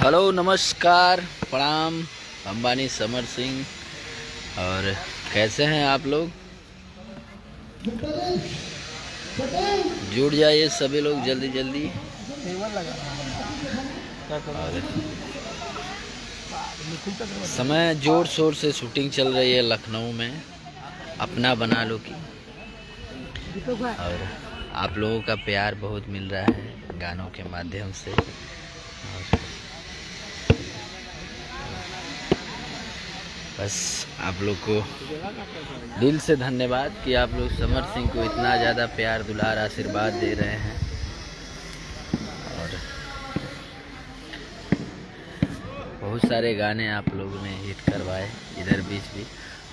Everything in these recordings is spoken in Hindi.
हेलो नमस्कार प्रणाम। अंबानी समर सिंह। और कैसे हैं आप लोग? जुड़ जाइए सभी लोग जल्दी जल्दी। और समय जोर शोर से शूटिंग चल रही है लखनऊ में, अपना बना लो की। और आप लोगों का प्यार बहुत मिल रहा है गानों के माध्यम से। और बस आप लोग को दिल से धन्यवाद कि आप लोग समर सिंह को इतना ज़्यादा प्यार दुलार आशीर्वाद दे रहे हैं। और बहुत सारे गाने आप लोगों ने हिट करवाए इधर बीच भी,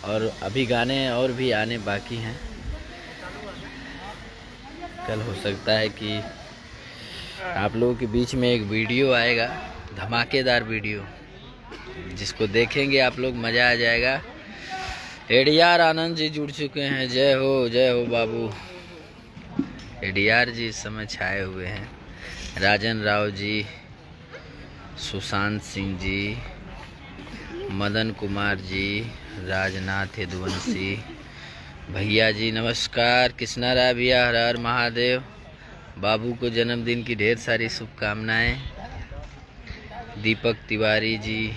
और अभी गाने और भी आने बाकी हैं। कल हो सकता है कि आप लोगों के बीच में एक वीडियो आएगा, धमाकेदार वीडियो, जिसको देखेंगे आप लोग मज़ा आ जाएगा। एडीआर आनंद जी जुड़ चुके हैं। जय हो बाबू। एडीआर जी इस समय छाए हुए हैं। राजन राव जी, सुशांत सिंह जी, मदन कुमार जी, राजनाथ यदुवंशी भैया जी नमस्कार। कृष्णा राय भैया हर हर महादेव। बाबू को जन्मदिन की ढेर सारी शुभकामनाएं। दीपक तिवारी जी,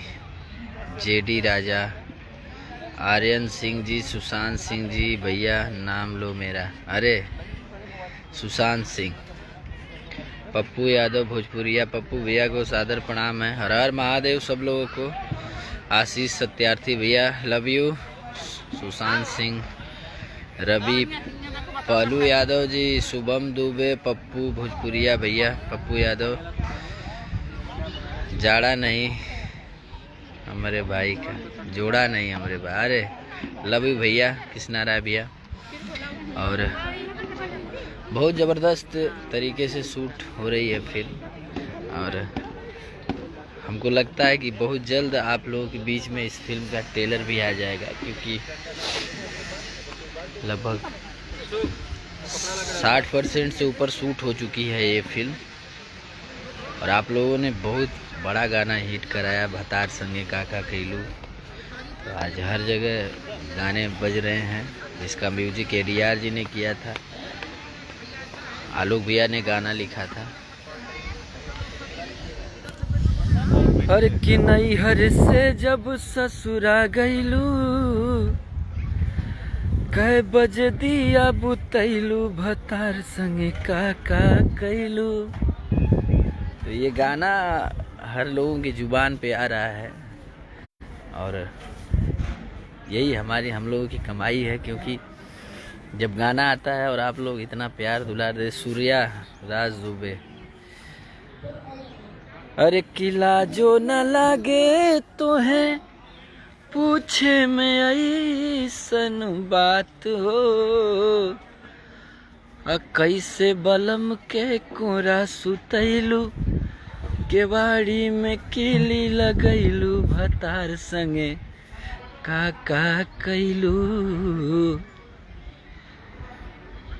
जेडी राजा, आर्यन सिंह जी, सुशांत सिंह जी भैया नाम लो मेरा। अरे सुशांत सिंह, पप्पू यादव भोजपुरिया, पप्पू भैया को सादर प्रणाम है। हर हर महादेव सब लोगों को। आशीष सत्यार्थी भैया लव यू। सुशांत सिंह, रवि, पहलू यादव जी, शुभम दुबे, पप्पू भोजपुरिया भैया, पप्पू यादव, जाड़ा नहीं हमारे भाई का, जोड़ा नहीं हमारे भाई। अरे लव यू भैया कृष्णा राय भैया। और बहुत ज़बरदस्त तरीके से शूट हो रही है फिल्म, और हमको लगता है कि बहुत जल्द आप लोगों के बीच में इस फिल्म का ट्रेलर भी आ जाएगा, क्योंकि लगभग 60% से ऊपर शूट हो चुकी है ये फिल्म। और आप लोगों ने बहुत बड़ा गाना हिट कराया, भतार संगे काका कैलू। तो आज हर जगह गाने बज रहे हैं, जिसका म्यूजिक एडीआर जी ने किया था, आलोक भैया ने गाना लिखा था। हर की नई हर से जब ससुरा गईलू, कै बज दिया बुतैलू, भतार संगे काका कैलू। तो ये गाना हर लोगों की जुबान पे आ रहा है, और यही हम लोगों की कमाई है, क्योंकि जब गाना आता है और आप लोग इतना प्यार दुलार दे। सूर्या राज दुबे, अरे किला जो न लागे तो है पूछे में ऐसन बात हो, कैसे बलम के कोरा सुतैलू, केवाड़ी में किली लगैलू, भतार संगे काका कैलू।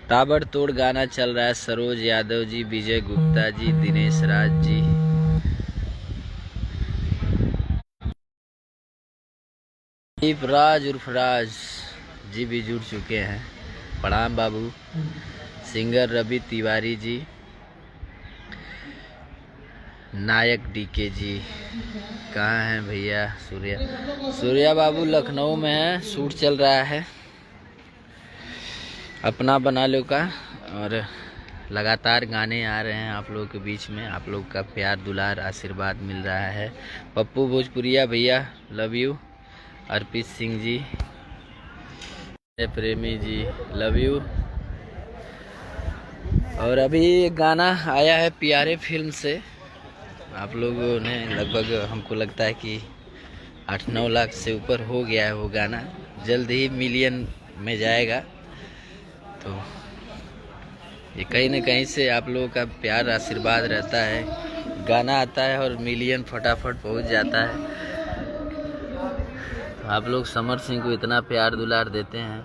ताबड़तोड़ गाना चल रहा है। सरोज यादव जी, विजय गुप्ता जी, दिनेश राज जी, राज उर्फ राज जी भी जुड़ चुके हैं। प्रणाम बाबू। सिंगर रवि तिवारी जी, नायक डीके जी कहाँ हैं भैया? सूर्या बाबू लखनऊ में है, शूट चल रहा है अपना बना लो का। और लगातार गाने आ रहे हैं आप लोगों के बीच में, आप लोग का प्यार दुलार आशीर्वाद मिल रहा है। पप्पू भोजपुरिया भैया लव यू। अर्पित सिंह जी, प्रेमी जी लव यू। और अभी एक गाना आया है प्यारे फिल्म से, आप लोगों ने लगभग, हमको लगता है कि 8-9 लाख से ऊपर हो गया है वो गाना, जल्द ही मिलियन में जाएगा। तो ये कहीं न कहीं से आप लोगों का प्यार आशीर्वाद रहता है, गाना आता है और मिलियन फटाफट पहुंच जाता है। तो आप लोग समर सिंह को इतना प्यार दुलार देते हैं।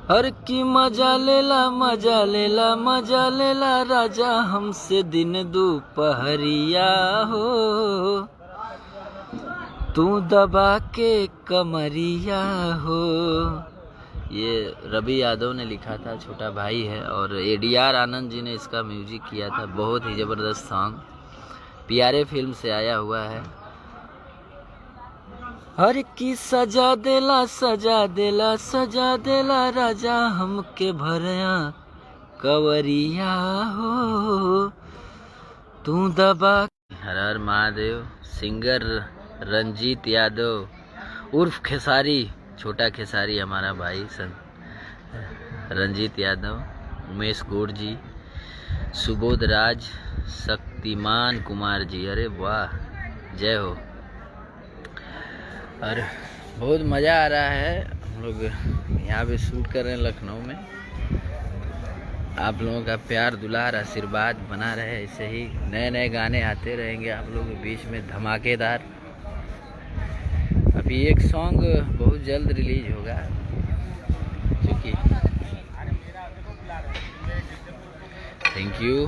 हर की मजा लेला मजा लेला मजा लेला राजा हमसे दिन दोपहरिया हो, तू दबा के कमरिया हो। ये रवि यादव ने लिखा था, छोटा भाई है, और ADR आनंद जी ने इसका म्यूजिक किया था। बहुत ही ज़बरदस्त सॉन्ग प्यारे फिल्म से आया हुआ है। हर की सजा देला सजा देला सजा देला राजा हमके भरया कवरिया हो, तू दबा। हर हर महादेव। सिंगर रंजीत यादव उर्फ खेसारी, छोटा खेसारी हमारा भाई रंजीत यादव, उमेश गौड़ जी, सुबोध राज, शक्तिमान कुमार जी। अरे वाह, जय हो। और बहुत मज़ा आ रहा है। हम लोग यहाँ पे शूट कर रहे हैं लखनऊ में। आप लोगों का प्यार दुलार आशीर्वाद बना रहे, ऐसे ही नए नए गाने आते रहेंगे आप लोगों के बीच में, धमाकेदार। अभी एक सॉन्ग बहुत जल्द रिलीज होगा, क्योंकि थैंक यू।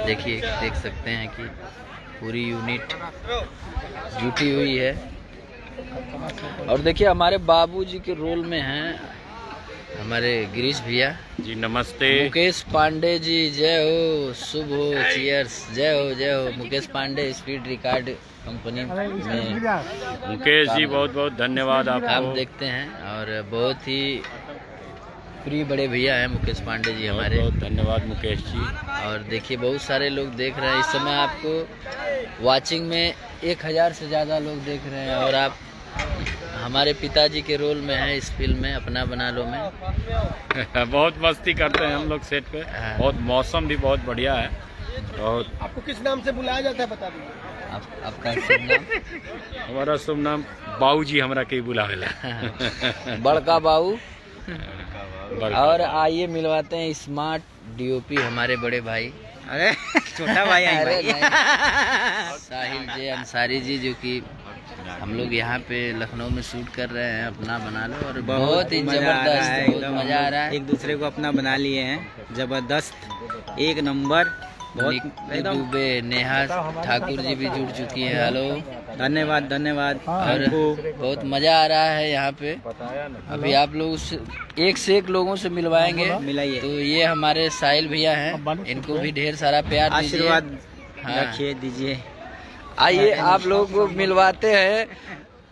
देखिए, देख सकते हैं कि पूरी यूनिट जुटी हुई है। और देखिए हमारे बाबूजी के रोल में हैं हमारे गिरीश भैया जी। नमस्ते। मुकेश पांडे जी, जय हो, शुभ हो, चियर्स, जय हो जय हो। Mukesh Pandey speed record company में मुकेश जी बहुत बहुत धन्यवाद आपको। काम देखते हैं, और बहुत ही प्रिय बड़े भैया हैं मुकेश पांडे जी हमारे। बहुत धन्यवाद मुकेश जी। और देखिए बहुत सारे लोग देख रहे हैं इस समय, आपको वाचिंग में 1000 से ज़्यादा लोग देख रहे हैं। और आप हमारे पिताजी के रोल में हैं इस फिल्म में, अपना बना लो में। बहुत मस्ती करते हैं हम लोग सेट पे। बहुत मौसम भी बहुत बढ़िया है। और आपको किस नाम से बुलाया जाता है बता दीजिए। आपका शुभ नाम? हमारा शुभ नाम बाऊ जी हमरा के बुलावेला। बड़का बाऊ। और आइए मिलवाते हैं स्मार्ट DOP हमारे बड़े भाई। अरे छोटा भाई अरे साहिल जे अंसारी जी, जो कि हम लोग यहाँ पे लखनऊ में शूट कर रहे हैं अपना बना लो। और बहुत ही जबरदस्त, बहुत मजा आ रहा है। एक दूसरे को अपना बना लिए हैं, जबरदस्त, एक नंबर। दुबे, नेहा ठाकुर जी भी जुड़ चुकी है। हेलो, धन्यवाद धन्यवाद। और बहुत मजा आ रहा है यहाँ पे। अभी आप लोग एक से एक लोगों से मिलवाएंगे। मिलाइए। तो ये हमारे साहिल भैया हैं, इनको भी ढेर सारा प्यार आशीर्वाद हाँ, रखिए, दीजिए। आइए आप लोगों को मिलवाते हैं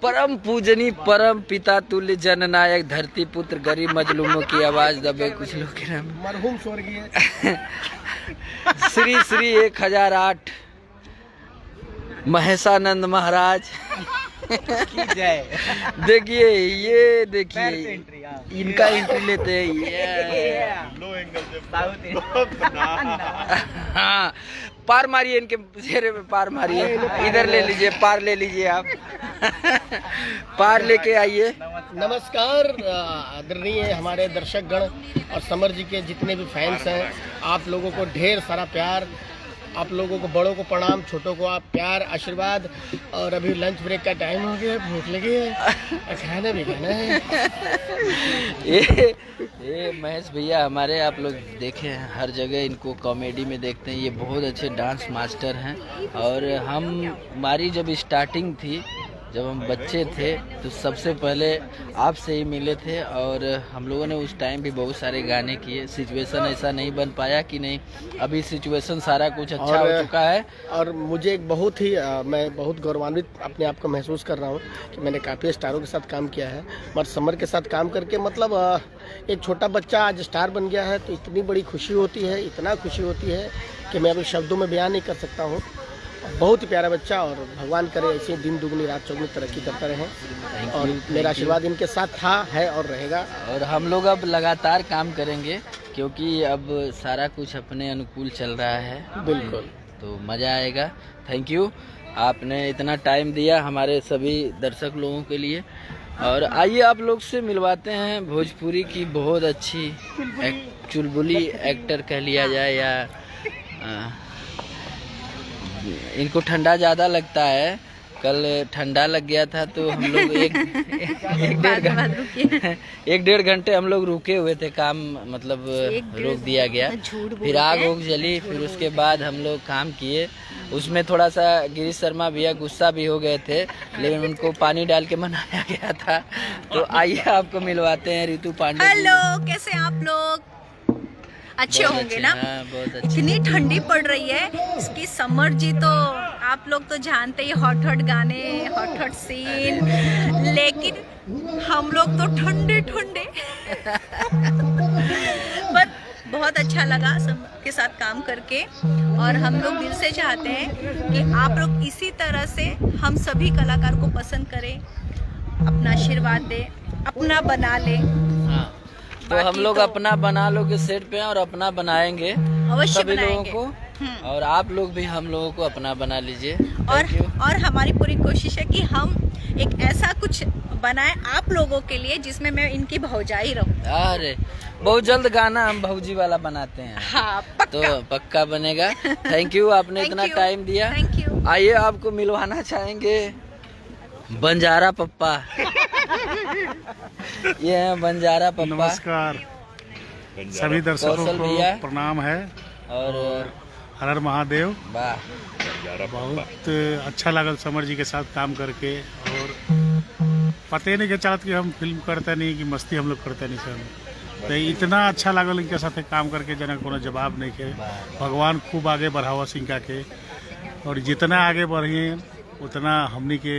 परम पूजनी परम पिता तुल्य जननायक धरती पुत्र गरीब मजलूमों की आवाज दबे कुछ लोग के नाम मरहूम स्वर्गीय श्री श्री 1008 महेशानंद महाराज। देखिए, ये देखिए इनका एंट्री लेते हैं। हाँ, पार मारिए इनके चेहरे पे, पार मारिए। इधर ले लीजिए, पार ले लीजिए आप। पार लेके आइए। नमस्कार आदरणीय हमारे दर्शकगण और समर जी के जितने भी फैंस हैं, आप लोगों को ढेर सारा प्यार। आप लोगों को बड़ों को प्रणाम, छोटों को आप प्यार आशीर्वाद। और अभी लंच ब्रेक का टाइम हो गया, भूख लगी है, खाना भी खाना है। ये महेश भैया हमारे, आप लोग देखे हैं हर जगह इनको कॉमेडी में देखते हैं। ये बहुत अच्छे डांस मास्टर हैं। और हमारी जब स्टार्टिंग थी, जब हम बच्चे थे, तो सबसे पहले आपसे ही मिले थे। और हम लोगों ने उस टाइम भी बहुत सारे गाने किए। सिचुएशन ऐसा नहीं बन पाया कि नहीं, अभी सिचुएशन सारा कुछ अच्छा हो चुका है। और मुझे एक बहुत ही मैं बहुत गौरवान्वित अपने आप को महसूस कर रहा हूँ कि मैंने काफ़ी स्टारों के साथ काम किया है, मगर समर के साथ काम करके मतलब एक छोटा बच्चा आज स्टार बन गया है, तो इतनी बड़ी खुशी होती है, इतना खुशी होती है कि मैं अपने शब्दों में बयान नहीं कर सकता हूँ। बहुत ही प्यारा बच्चा, और भगवान करे ऐसे दिन दुगनी रात चौगुनी तरक्की करता रहे। और मेरा आशीर्वाद इनके साथ था, है और रहेगा। और हम लोग अब लगातार काम करेंगे, क्योंकि अब सारा कुछ अपने अनुकूल चल रहा है। बिल्कुल, तो मज़ा आएगा। थैंक यू, आपने इतना टाइम दिया हमारे सभी दर्शक लोगों के लिए। और आइए आप लोग से मिलवाते हैं भोजपुरी की बहुत अच्छी चुलबुली एक्टर कह लिया जाए, या इनको ठंडा ज़्यादा लगता है कल ठंडा लग गया था तो हम लोग एक डेढ़ घंटे हम लोग रुके हुए थे, काम मतलब रोक दिया गया, फिर आग उग जली, फिर उसके बाद हम लोग काम किए। उसमें थोड़ा सा गिरीश शर्मा भैया गुस्सा भी हो गए थे, लेकिन उनको पानी डाल के मनाया गया था। तो आइए आपको मिलवाते हैं रितु पांडे। हेलो, कैसे आप लोग? अच्छे होंगे ना? हाँ, बहुत अच्छे। इतनी ठंडी पड़ रही है इसकी समर जी, तो आप लोग तो जानते ही, हॉट हॉट गाने, हॉट हॉट सीन, लेकिन हम लोग तो ठंडे ठंडे पर बहुत अच्छा लगा सबके साथ काम करके। और हम लोग दिल से चाहते हैं कि आप लोग इसी तरह से हम सभी कलाकार को पसंद करें, अपना आशीर्वाद दें, अपना बना लें। हाँ, तो हम लोग अपना बना लो के सेट पे हैं और अपना बनाएंगे अवश्य सभी लोगों बनाएंगे। को, और आप लोग भी हम लोगों को अपना बना लीजिए। और हमारी पूरी कोशिश है कि हम एक ऐसा कुछ बनाएं आप लोगों के लिए जिसमें मैं इनकी भौजाई रहूं। अरे बहुत जल्द गाना हम भौजी वाला बनाते हैं। हाँ, पक्का। तो पक्का बनेगा। थैंक यू, आपने इतना टाइम दिया। Thank you. आइए आपको मिलवाना चाहेंगे बंजारा पप्पा। ये है बंजारा पप्पा। नमस्कार सभी दर्शकों कौशल को भैया। प्रणाम है और हर हर महादेव। वाह, बहुत अच्छा लगा समर जी के साथ काम करके, और पता ही नहीं के चाहत कि हम फिल्म करते नहीं कि मस्ती हम लोग करते नहीं सर। तो इतना अच्छा लगल इनके साथ काम करके, जना कोनो जवाब नहीं के। भगवान खूब आगे बढ़ावा सिंका के, और जितना आगे बढ़िए उतना हमनी के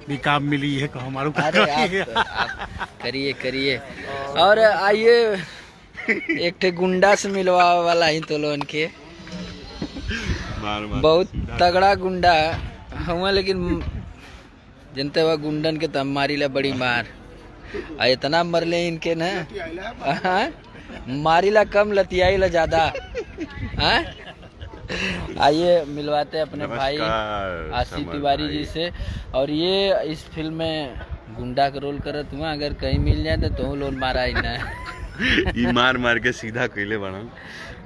भी काम मिली है। हमारे अरे आप करिए करिए। और आइए एक ठे गुंडा से मिलवा वाला ही तो लोन के बहुत तगड़ा गुंडा हुआ, लेकिन जनते हुआ गुंडन के तो मारी ला बड़ी मार, आ इतना मरले इनके न, मारी ला कम लतियाई ला ज्यादा। आइए मिलवाते हैं अपने भाई आशीष तिवारी जी से। और ये इस फिल्म में गुंडा का रोल करत हुआ, अगर कहीं मिल जाए तो लोन मारा ही ना। ई मार मार के सीधा कैले बना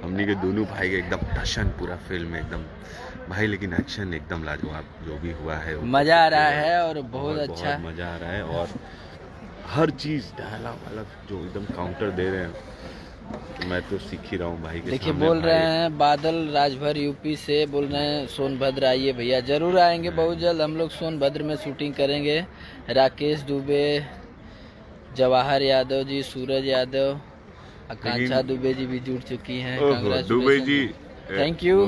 हमनी के दोनों भाई के एकदम टशन पूरा फिल्म एकदम भाई, लेकिन एक्शन एकदम लाजवाब जो भी हुआ है, मजा आ रहा है और बहुत अच्छा मजा आ रहा है। और हर चीज डायलॉग अलग जो एकदम काउंटर दे रहे हैं, मैं तो सीख ही रहा हूँ भाई के देखिए। सामने बोल भाई। रहे हैं बादल राजभर यूपी से, बोल रहे हैं सोनभद्र आइए भैया। जरूर आएंगे, बहुत जल्द हम लोग सोनभद्र में शूटिंग करेंगे। राकेश दुबे, जवाहर यादव जी, सूरज यादव, आकांक्षा दुबे जी भी जुड़ चुकी हैं। Dubey ji thank you.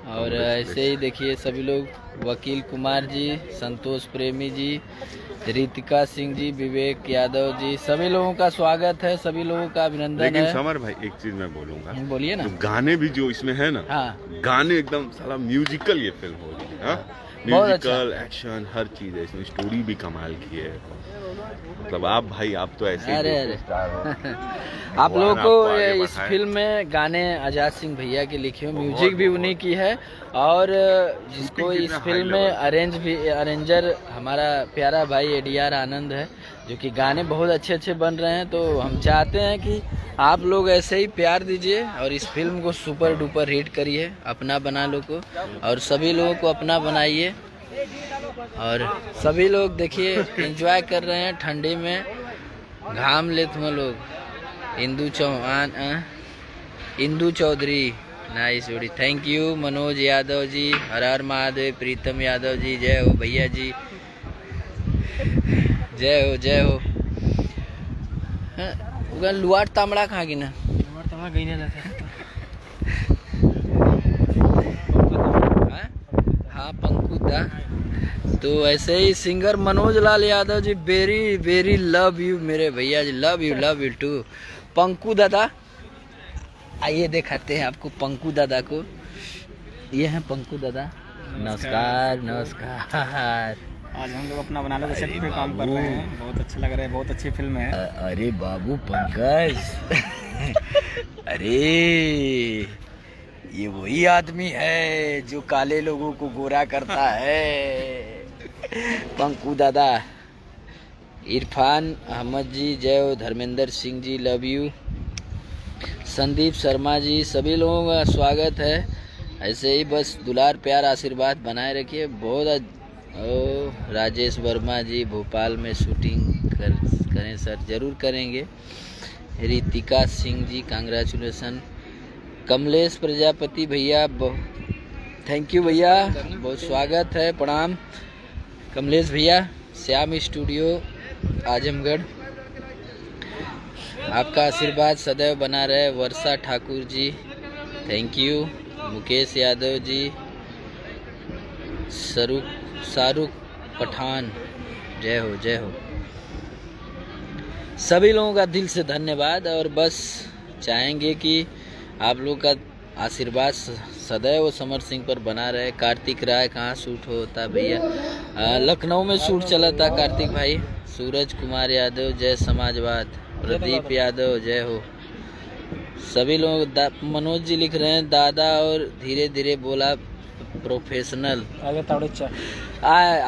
और ऐसे ही देखिए सभी लोग, वकील कुमार जी, संतोष प्रेमी जी, रितिका सिंह जी, विवेक यादव जी, सभी लोगों का स्वागत है, सभी लोगों का अभिनंदन है। लेकिन समर भाई एक चीज मैं बोलूंगा, बोलिए ना। तो गाने भी जो इसमें है ना, हाँ, गाने एकदम साला म्यूजिकल ये फिल्म हो रही है। हाँ? बहुत अच्छा। म्यूजिकल एक्शन हर चीज है इसमें, स्टोरी भी कमाल की है। मतलब आप भाई आप तो ऐसे अरे ही अरे स्टार हो। आप लोगों भगवान को आपको आगे इस बढ़ाए। फिल्म में गाने आजाद सिंह भैया के लिखे हुए, म्यूजिक भी उन्हीं की है। और जिसको इस फिल्म में अरेंजर हमारा प्यारा भाई एडीआर आनंद है, जो कि गाने बहुत अच्छे अच्छे बन रहे हैं। तो हम चाहते हैं कि आप लोग ऐसे ही प्यार दीजिए और इस फिल्म को सुपर डुपर हिट करिए, अपना बना लो को, और सभी लोगों को अपना बनाइए। और सभी लोग देखिए एंजॉय कर रहे हैं ठंडी में, घाम लेते हैं लोग। इंदू चौधरी नाइस जोड़ी, थैंक यू। मनोज यादव जी, हर हर महादेव। प्रीतम यादव जी, जय हो भैया जी, जय हो जय हो। हाँ, लुआट तांबड़ा कहाँ की ना, हाँ पंकु दा। तो ऐसे ही singer Manoj Lal Yadav ji, very very love you मेरे भैया जी, love you too. Panku dada, आइए दिखाते हैं आपको पंकु दादा को। ये हैं पंकु दादा, नमस्कार नमस्कार। आज हम लोग अपना बना लो सेट पे काम कर रहे हैं, बहुत अच्छा लग रहा है, बहुत अच्छी फिल्म है। अरे बाबू पंकज अरे ये वही आदमी है जो काले लोगों को गोरा करता है। पंकु दादा। इरफान अहमद जी, जय हो। Dharmendra Singh ji, love you. संदीप शर्मा जी, सभी लोगों का स्वागत है। ऐसे ही बस दुलार प्यार आशीर्वाद बनाए रखिए। बहुत ओ राजेश वर्मा जी भोपाल में शूटिंग करें सर, ज़रूर करेंगे। रितिका सिंह जी कांग्रेचुलेसन। कमलेश प्रजापति भैया थैंक यू भैया, बहुत स्वागत है, प्रणाम कमलेश भैया। श्याम स्टूडियो आजमगढ़, आपका आशीर्वाद सदैव बना रहे। वर्षा ठाकुर जी थैंक यू। मुकेश यादव जी, शाहरुख पठान जय हो जय हो। सभी लोगों का दिल से धन्यवाद, और बस चाहेंगे कि आप लोग का आशीर्वाद सदैव समर सिंह पर बना रहे। कार्तिक राय कहाँ शूट होता भैया? लखनऊ में शूट चला था कार्तिक भाई। सूरज कुमार यादव जय समाजवाद। प्रदीप यादव जय हो। सभी लोग मनोज जी लिख रहे हैं दादा और धीरे धीरे बोला प्रोफेशनल।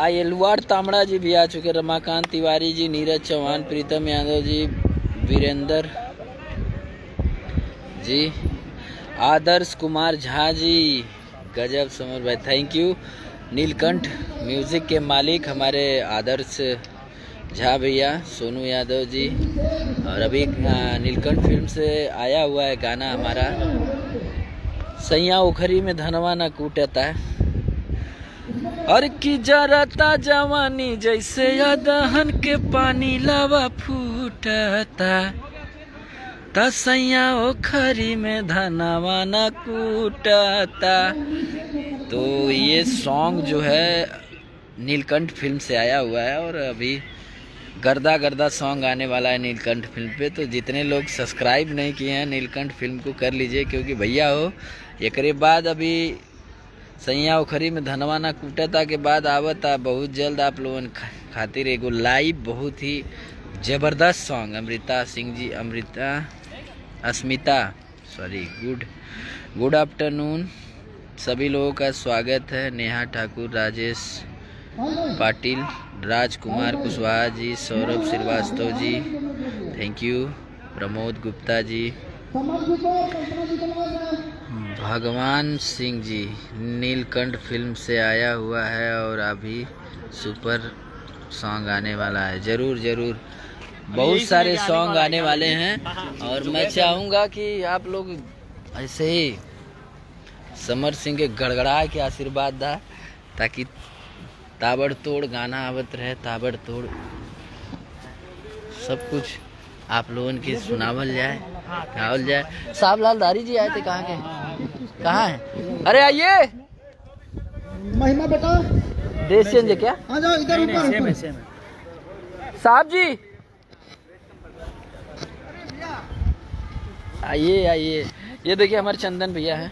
एलवाड़ तामड़ा जी भी आ चुके। रमाकांत तिवारी जी, नीरज चौहान, प्रीतम यादव जी, वीरेंद्र जी, आदर्श कुमार झा जी, गजब समर भाई थैंक यू। नीलकंठ म्यूजिक के मालिक हमारे आदर्श झा भैया, सोनू यादव जी, और अभी नीलकंठ फिल्म से आया हुआ है गाना हमारा सैया उखरी में धनवा न कूटता है। और की जरता जवानी जैसे दहन के पानी लावा फूटता, तसैया ओखरी में धनवा न कूटता। तो ये सॉन्ग जो है नीलकंठ फिल्म से आया हुआ है, और अभी गर्दा गर्दा सॉन्ग आने वाला है नीलकंठ फिल्म पे। तो जितने लोग सब्सक्राइब नहीं किए हैं नीलकंठ फिल्म को कर लीजिए, क्योंकि भैया हो एकरे बाद अभी सैया उखरी में धनवा ना कूटता के बाद आवता बहुत जल्द आप लोगों खातिर एगो लाइव बहुत ही ज़बरदस्त सॉन्ग। गुड आफ्टरनून, सभी लोगों का स्वागत है। नेहा ठाकुर, राजेश पाटिल, राजकुमार कुशवाहा जी, सौरभ श्रीवास्तव जी थैंक यू, प्रमोद गुप्ता जी, भगवान सिंह जी। नीलकंठ फिल्म से आया हुआ है और अभी सुपर सॉन्ग आने वाला है। ज़रूर ज़रूर बहुत सारे सॉन्ग आने वाले हैं, और मैं चाहूँगा कि आप लोग ऐसे ही समर सिंह के गड़गड़ा के आशीर्वाद दा, ताकि ताबड़तोड़ गाना आवत रहे, ताबड़तोड़ सब कुछ आप लोगों के सुनावल जाए, गावल जाए। साहबलाल दारी जी आए थे, कहाँ के कहाँ हैं? अरे आइए। महिमा बेटा देश चेंज क्या? आ जाओ इधर ऊपर। साहब जी आइए आइए। ये देखिए हमारे चंदन भैया हैं।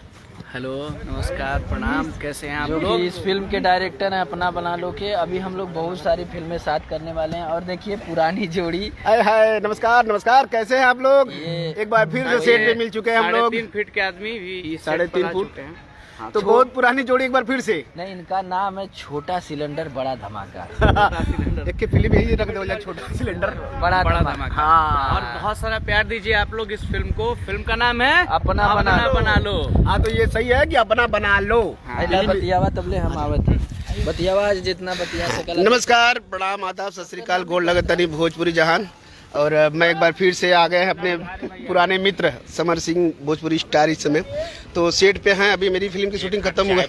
हेलो नमस्कार प्रणाम, कैसे हैं आप जो लोग? कि इस फिल्म के डायरेक्टर हैं अपना बना लो के। अभी हम लोग बहुत सारी फिल्में साथ करने वाले हैं, और देखिए पुरानी जोड़ी। हाय नमस्कार नमस्कार, कैसे हैं आप लोग? ये एक बार फिर से सेट पे मिल चुके हैं हम लोग। 3.5 फीट के आदमी भी 3.5 फुट तो बहुत पुरानी जोड़ी एक बार फिर से। नहीं, इनका नाम है छोटा सिलेंडर बड़ा धमाका। एक के फिल्म यही रख दो, छोटा सिलेंडर बड़ा धमाका। हाँ, और बहुत सारा प्यार दीजिए आप लोग इस फिल्म को। फिल्म का नाम है अपना बना लो। हाँ तो ये सही है कि अपना बना लो। बतियावा तबले हम आवत हैं। बतियावा आज जितना बतिया सकल। नमस्कार प्रणाम आदाब सत श्री अकाल, गोड़ लगत तनी भोजपुरी जहान। और मैं एक बार फिर से आ गए हैं अपने पुराने मित्र समर सिंह भोजपुरी स्टार इस समय। तो सेट पे हैं, अभी मेरी फिल्म की शूटिंग खत्म हुआ है।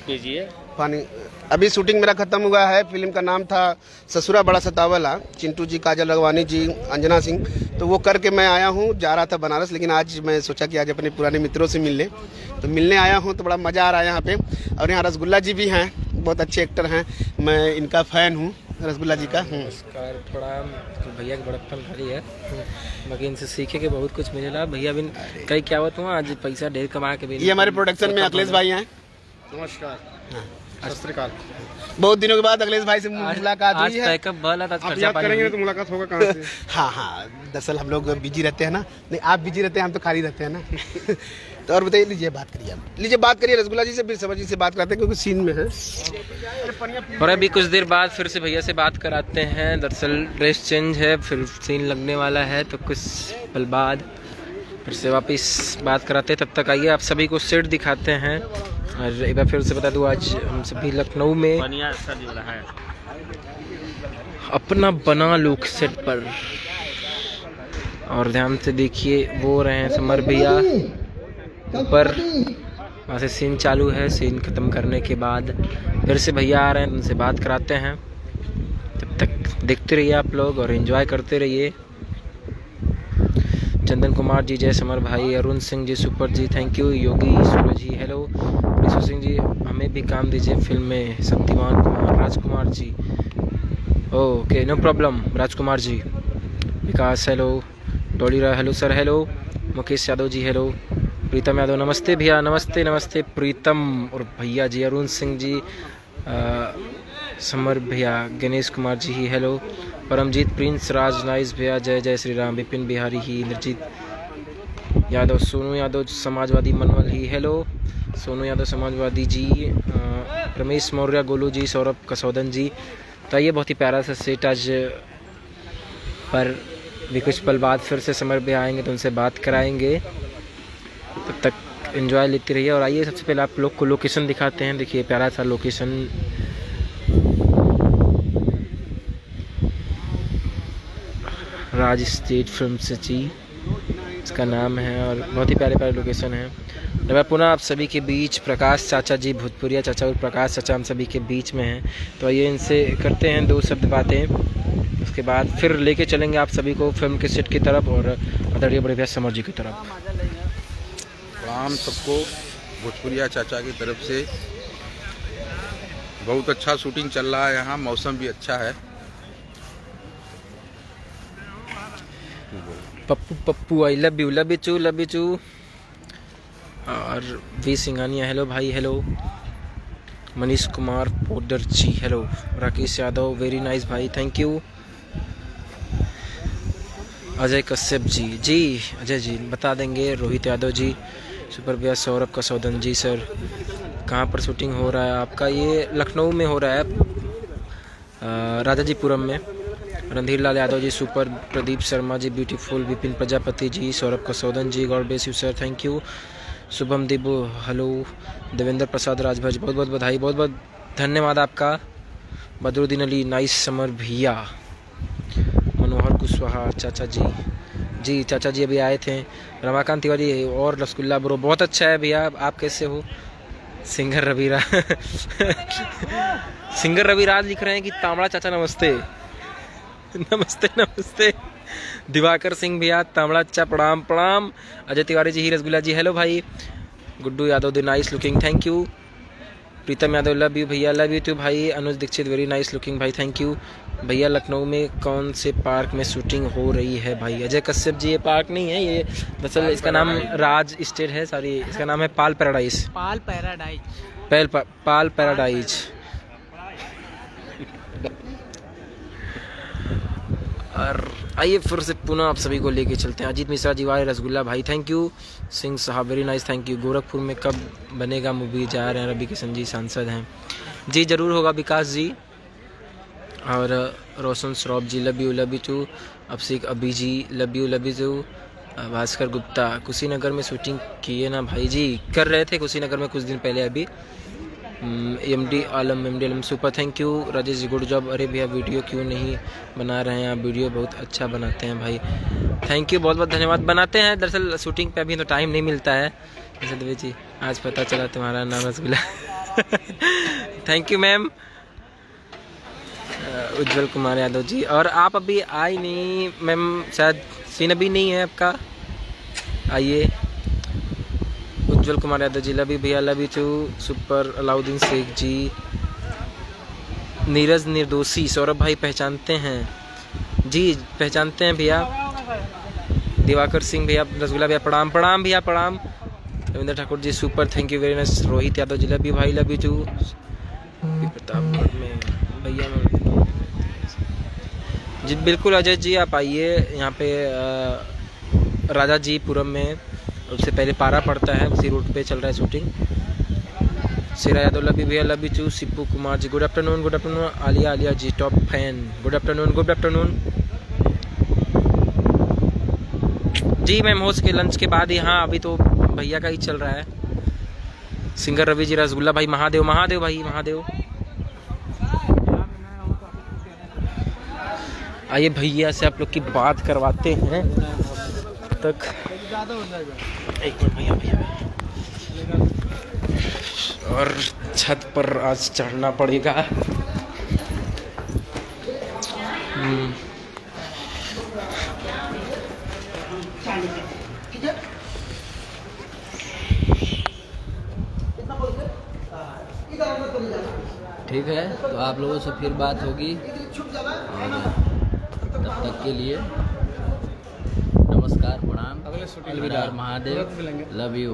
पानी अभी शूटिंग मेरा खत्म हुआ है। फिल्म का नाम था ससुरा बड़ा सतावला। चिंटू जी, काजल रगवानी जी, अंजना सिंह, तो वो करके मैं आया हूँ। जा रहा था बनारस, लेकिन आज मैं सोचा कि आज अपने पुराने मित्रों से मिल ले, तो मिलने आया हूँ। तो बड़ा मज़ा आ रहा है यहाँ पे। और यहाँ रसगुल्ला जी भी हैं, बहुत अच्छे एक्टर हैं, मैं इनका फ़ैन हूँ रसगुल्ला जी का। नमस्कार प्रणाम। तो भैया की बड़प्पन खड़ी है, बाकी इनसे सीखे के बहुत कुछ मिलेला। भैया भी कई क्या होता हूँ, आज पैसा ढेर कमा के भी। ये हमारे प्रोडक्शन में अखिलेश भाई हैं। नमस्कार, सत श्री अकाल। बहुत दिनों के बाद अखिलेश भाई से मुलाकात हुई है। याद करेंगे तो मुलाकात होगा कहाँ से? हाँ हाँ, दरअसल हम लोग बिजी रहते हैं ना। नहीं, आप बिजी रहते हैं, हम तो खाली रहते हैं ना। तो और बताइए, लीजिए बात करिए, लीजिए बात करिए रसगुल्ला जी से, फिर समर जी से बात करते हैं क्योंकि सीन में है। और अभी कुछ देर बाद फिर से भैया से बात कराते हैं। दरअसल ड्रेस चेंज है, फिर सीन लगने वाला है, तो कुछ पल बाद फिर से वापस बात कराते हैं। तब तक आइए आप सभी को सेट दिखाते हैं। और एक बार फिर से बता दूँ, आज हम सभी लखनऊ में अपना बना लुक सेट पर। और ध्यान से देखिए, वो रहे हैं समर भैया ऊपर, वहाँ से सीन चालू है। सीन ख़त्म करने के बाद फिर से भैया आ रहे हैं, उनसे बात कराते हैं। तब तक देखते रहिए आप लोग और एंजॉय करते रहिए। चंदन कुमार जी, जय समर भाई। अरुण सिंह जी, सुपर जी, thank you. Yogi Suraj ji, hello. Rishu Singh ji, हमें भी काम दीजिए फिल्म में। Shaktiman Kumar, Rajkumar ji, okay no problem Rajkumar ji. Vikas, hello. Dolly Rai, hello sir, hello. Mukesh Yadav ji, hello. Pritam Yadav, नमस्ते भैया, नमस्ते नमस्ते प्रीतम और भैया जी। अरुण सिंह जी, समर भैया। गणेश कुमार जी ही, hello. Paramjeet, Prince Raj, nice भैया, जय जय श्री राम। विपिन बिहारी ही, इंद्रजीत यादव, सोनू यादव समाजवादी, मनवल ही, हेलो। सोनू यादव समाजवादी जी। रमेश मौर्य, गोलू जी, सौरभ कसौदन जी। तो ये बहुत ही प्यारा सा सेट आज पर भी कुछ पल बाद फिर से समर भैया आएंगे तो उनसे बात कराएंगे। तब तक एंजॉय लेते रहिए। और आइए सबसे पहले आप लोग को लोकेशन दिखाते हैं। देखिए प्यारा सा लोकेशन, राज स्टेट फिल्म सिटी इसका नाम है और बहुत ही प्यारे प्यारे लोकेशन है। मैं पुनः आप सभी के बीच प्रकाश चाचा जी, भूतपुरिया चाचा और प्रकाश चाचा हम सभी के बीच में हैं। तो आइए इनसे करते हैं दो शब्द बातें, उसके बाद फिर लेके चलेंगे आप सभी को फिल्म के सेट की तरफ और आदरणीय बड़े भैया समर जी की तरफ। प्रणाम सबको भोजपुरिया चाचा की तरफ से। बहुत अच्छा शूटिंग चल रहा है यहाँ, मौसम भी अच्छा है। Pappu Pappu, I love you, love you चू, लव यू चू। और वी सिंघानिया, हेलो भाई, hello. Manish Kumar Podar ji, hello. Rakesh Yadav, very nice भाई, थैंक यू। अजय कश्यप जी, जी अजय जी बता देंगे। रोहित यादव जी, सुपर भैया। सौरभ कसौदन जी, सर कहाँ पर शूटिंग हो रहा है आपका? ये लखनऊ में हो रहा है, राजाजीपुरम में। Randhir Lal Yadav ji, super. Pradeep Sharma ji, beautiful. Vipin Prajapati ji, Saurabh Kasaudhan ji, God bless you sir, thank you. Shubham Debu, hello. Devendra Prasad Rajbhar, बहुत बहुत बधाई, बहुत बहुत धन्यवाद आपका। बदरुद्दीन अली, नाइस समर भैया। मनोहर कुशवाहा, चाचा जी, जी चाचा जी अभी आए थे। रमाकांत तिवारी और रसगुल्ला ब्रो, बहुत अच्छा है भैया, आप कैसे हो? सिंगर रविराज सिंगर रविराज लिख रहे हैं कि तामड़ा चाचा नमस्ते। नमस्ते नमस्ते। दिवाकर सिंह भैया, तामड़ा चाचा प्रणाम प्रणाम। अजय तिवारी जी ही, रसगुल्ला जी, हेलो भाई। Guddu Yadav, the nice looking, thank you. Pritam Yadav, love you भैया, लव यू टू भाई। अनुज दीक्षित, वेरी नाइस लुकिंग भाई, थैंक यू भैया। लखनऊ में कौन से पार्क में शूटिंग हो रही है भाई? अजय कश्यप जी, ये पार्क नहीं है, ये दरअसल इसका नाम राज स्टेट है, सॉरी इसका नाम है पाल पैराडाइज। पाल पैराडाइज। और आइए फिर से पुनः आप सभी को लेके चलते हैं। अजीत मिश्रा जी, वाले रसगुल्ला भाई, थैंक यू। सिंह साहब, very nice, thank you. Gorakhpur में कब बनेगा मूवी? जा रहे हैं, रवि किशन जी सांसद हैं जी, ज़रूर होगा विकास जी। और Roshan Shroff ji, love you too. Abhishek Abhi ji, love you too. Bhaskar Gupta, Kushinagar में शूटिंग किए ना भाई? जी कर रहे थे कुशीनगर में कुछ दिन पहले अभी। MD Alam, super, thank you. Rajesh ji, good job. अरे भैया वीडियो क्यों नहीं बना रहे हैं आप? वीडियो बहुत अच्छा बनाते हैं भाई, थैंक यू, बहुत बहुत धन्यवाद। बनाते हैं, दरअसल शूटिंग पे अभी तो टाइम नहीं मिलता है। जैसे जी, आज पता चला तुम्हारा नाम rasgulla. Thank you ma'am. Ujjwal Kumar Yadav ji, और आप अभी आई नहीं मैम, शायद सीन अभी नहीं है आपका, आइए। उज्जवल कुमार यादव जी, लव यू भैया, love you too. Super. Alauddin Sheikh ji, Neeraj Nirdoshi, Saurabh भाई पहचानते हैं? जी पहचानते हैं भैया। दिवाकर सिंह भैया, रसगुल्ला भैया, प्रणाम प्रणाम भैया, प्रणाम। Ravindra Thakur ji, super, thank you very nice. Rohit Yadav ji, love you भाई, लव यू टू। प्रतापगढ़ में भैया जी, बिल्कुल अजय जी आप आइए यहाँ पे राजाजीपुरम में, उससे पहले पारा पड़ता है, उसी रूट पे चल रहा है shooting. Sira Yadav, love you भैया, love you too. Sippu Kumar ji, good afternoon. Alia ji, top fan, good afternoon. जी मैम, हो सके लंच के बाद यहाँ, अभी तो भैया का ही चल रहा है। सिंगर रवि जी, रसगुल्ला भाई, महादेव भाई, महादेव। आइए भैया से आप लोग की बात करवाते हैं तक। एक मिनट भैया। और छत पर आज चढ़ना पड़ेगा। ठीक है, तो आप लोगों से फिर बात होगी, और तब तक के लिए नमस्कार, प्रणाम, हर हर महादेव, लव यू।